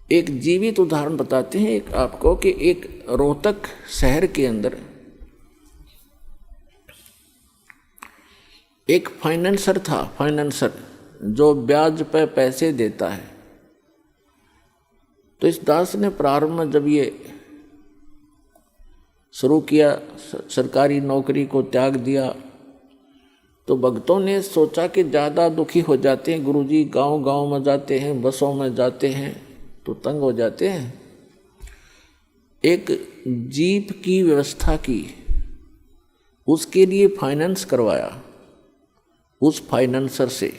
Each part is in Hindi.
एक जीवित उदाहरण बताते हैं एक आपको कि एक रोहतक शहर के अंदर एक फाइनेंसर था, फाइनेंसर जो ब्याज पे पैसे देता है। तो इस दास ने प्रारंभ में जब ये शुरू किया, सरकारी नौकरी को त्याग दिया, तो भक्तों ने सोचा कि ज़्यादा दुखी हो जाते हैं गुरुजी, गांव-गांव में जाते हैं, बसों में जाते हैं तो तंग हो जाते हैं। एक जीप की व्यवस्था की, उसके लिए फाइनेंस करवाया उस फाइनेंसर से।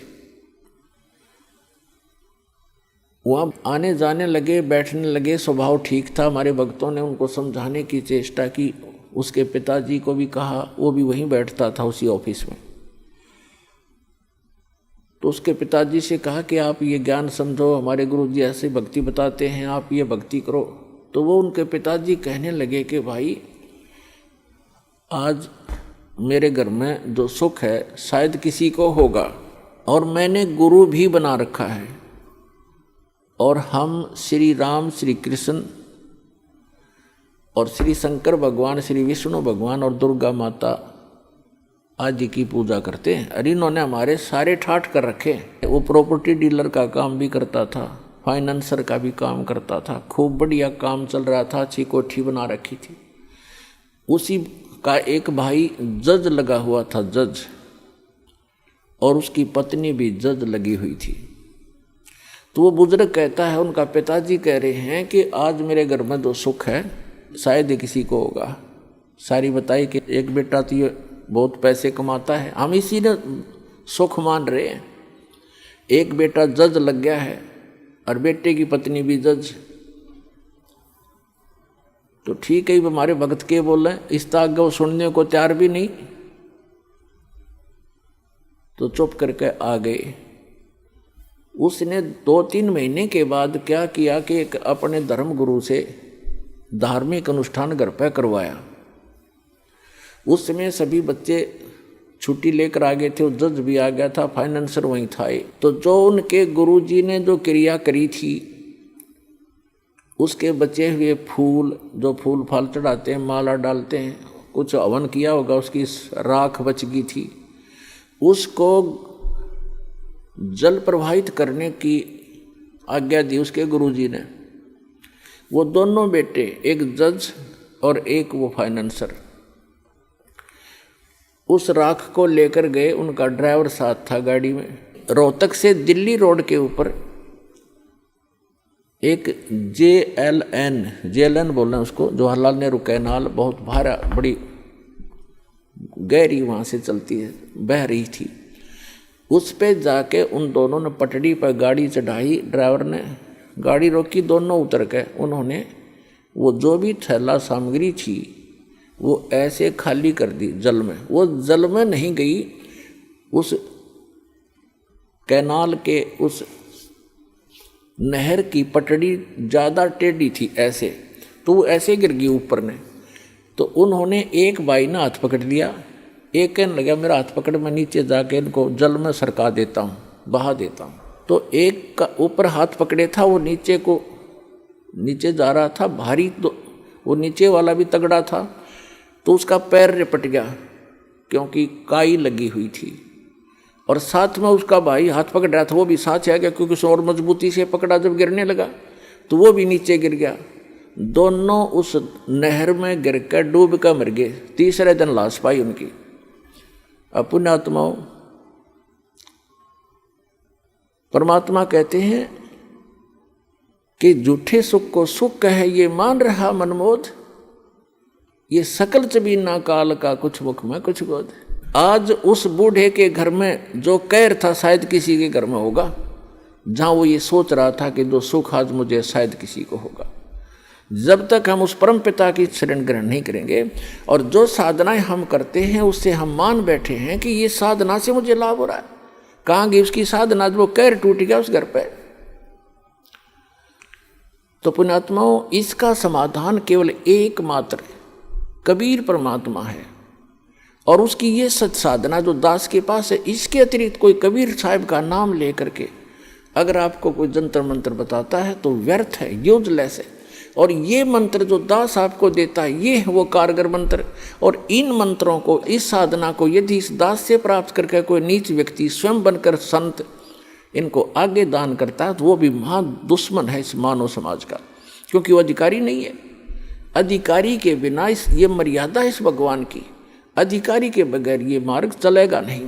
वहाँ आने जाने लगे, बैठने लगे, स्वभाव ठीक था। हमारे भक्तों ने उनको समझाने की चेष्टा की, उसके पिताजी को भी कहा, वो भी वहीं बैठता था उसी ऑफिस में। तो उसके पिताजी से कहा कि आप ये ज्ञान समझो, हमारे गुरुजी ऐसे भक्ति बताते हैं, आप ये भक्ति करो। तो वो उनके पिताजी कहने लगे कि भाई आज मेरे घर में जो सुख है शायद किसी को होगा, और मैंने गुरु भी बना रखा है, और हम श्री राम, श्री कृष्ण और श्री शंकर भगवान, श्री विष्णु भगवान और दुर्गा माता आदि की पूजा करते हैं। अरे इन्होंने हमारे सारे ठाठ कर रखे। वो प्रॉपर्टी डीलर का काम भी करता था, फाइनेंसर का भी काम करता था, खूब बढ़िया काम चल रहा था, अच्छी कोठी बना रखी थी। उसी का एक भाई जज लगा हुआ था, जज, और उसकी पत्नी भी जज लगी हुई थी। तो वो बुजुर्ग कहता है, उनका पिताजी कह रहे हैं कि आज मेरे घर में जो सुख है शायद ही किसी को होगा। सारी बताई कि एक बेटा तो ये बहुत पैसे कमाता है, हम इसी ने सुख मान रहे हैं। एक बेटा जज लग गया है और बेटे की पत्नी भी जज। तो ठीक है, हमारे भक्त के बोल रहे हैं, इस ताक वो सुनने को तैयार भी नहीं, तो चुप करके आ गए। उसने 2-3 महीने के बाद क्या किया कि एक अपने धर्म गुरु से धार्मिक अनुष्ठान घर पर करवाया। उस समय सभी बच्चे छुट्टी लेकर आ गए थे, वो जज भी आ गया था, फाइनेंसर वहीं था। तो जो उनके गुरुजी ने जो क्रिया करी थी, उसके बचे हुए फूल, जो फूल फाल चढ़ाते हैं, माला डालते हैं, कुछ हवन किया होगा, उसकी राख बच गई थी, उसको जल प्रवाहित करने की आज्ञा दी उसके गुरुजी ने। वो दोनों बेटे, एक जज और एक वो फाइनेंसर, उस राख को लेकर गए। उनका ड्राइवर साथ था गाड़ी में। रोहतक से दिल्ली रोड के ऊपर एक JLN बोल रहे हैं उसको, जवाहरलाल नेहरू कैनाल, बहुत भारा, बड़ी गहरी वहाँ से चलती है, बह रही थी। उस पे जाके उन दोनों ने पटड़ी पर गाड़ी चढ़ाई। ड्राइवर ने गाड़ी रोकी, दोनों उतर के उन्होंने वो जो भी थैला सामग्री थी वो ऐसे खाली कर दी जल में। वो जल में नहीं गई, उस कैनाल के उस नहर की पटड़ी ज़्यादा टेढ़ी थी ऐसे, तो वो ऐसे गिर गई ऊपर ने। तो उन्होंने, एक भाई ने हाथ पकड़ लिया, एक कहने लगा मेरा हाथ पकड़, मैं नीचे जाके इनको जल में सरका देता हूँ, बहा देता हूँ। तो एक का ऊपर हाथ पकड़े था, वो नीचे जा रहा था भारी, तो वो नीचे वाला भी तगड़ा था, तो उसका पैर रिपट गया क्योंकि काई लगी हुई थी। और साथ में उसका भाई हाथ पकड़ रहा था, वो भी साथ आ गया क्योंकि उसने और मजबूती से पकड़ा। जब गिरने लगा तो वो भी नीचे गिर गया। दोनों उस नहर में गिर कर डूब कर मर गए। तीसरे दिन लाश पाई उनकी। पुण्यात्माओं, परमात्मा कहते हैं कि झूठे सुख को सुख कहे ये मान रहा मनमोद, ये सकल चबीना काल का कुछ मुख में कुछ गोद। आज उस बूढ़े के घर में जो कहर था शायद किसी के घर में होगा, जहाँ वो ये सोच रहा था कि जो सुख आज मुझे शायद किसी को होगा। जब तक हम उस परम पिता की शरण ग्रहण नहीं करेंगे, और जो साधनाएं हम करते हैं उससे हम मान बैठे हैं कि ये साधना से मुझे लाभ हो रहा है, कहाँ गई उसकी साधना? वो कहर टूट गया उस घर पे। तो पुण्यात्माओं, इसका समाधान केवल एकमात्र कबीर परमात्मा है, और उसकी ये सत साधना जो दास के पास है, इसके अतिरिक्त कोई कबीर साहब का नाम लेकर के अगर आपको कोई जंतर मंत्र बताता है तो व्यर्थ है, यूजलेस है। और ये मंत्र जो दास आपको देता है, ये है वो कारगर मंत्र। और इन मंत्रों को, इस साधना को यदि इस दास से प्राप्त करके कोई नीच व्यक्ति स्वयं बनकर संत इनको आगे दान करता है तो वो भी महा दुश्मन है इस मानव समाज का, क्योंकि वो अधिकारी नहीं है। अधिकारी के बिना ये मर्यादा इस भगवान की, अधिकारी के बगैर ये मार्ग चलेगा नहीं।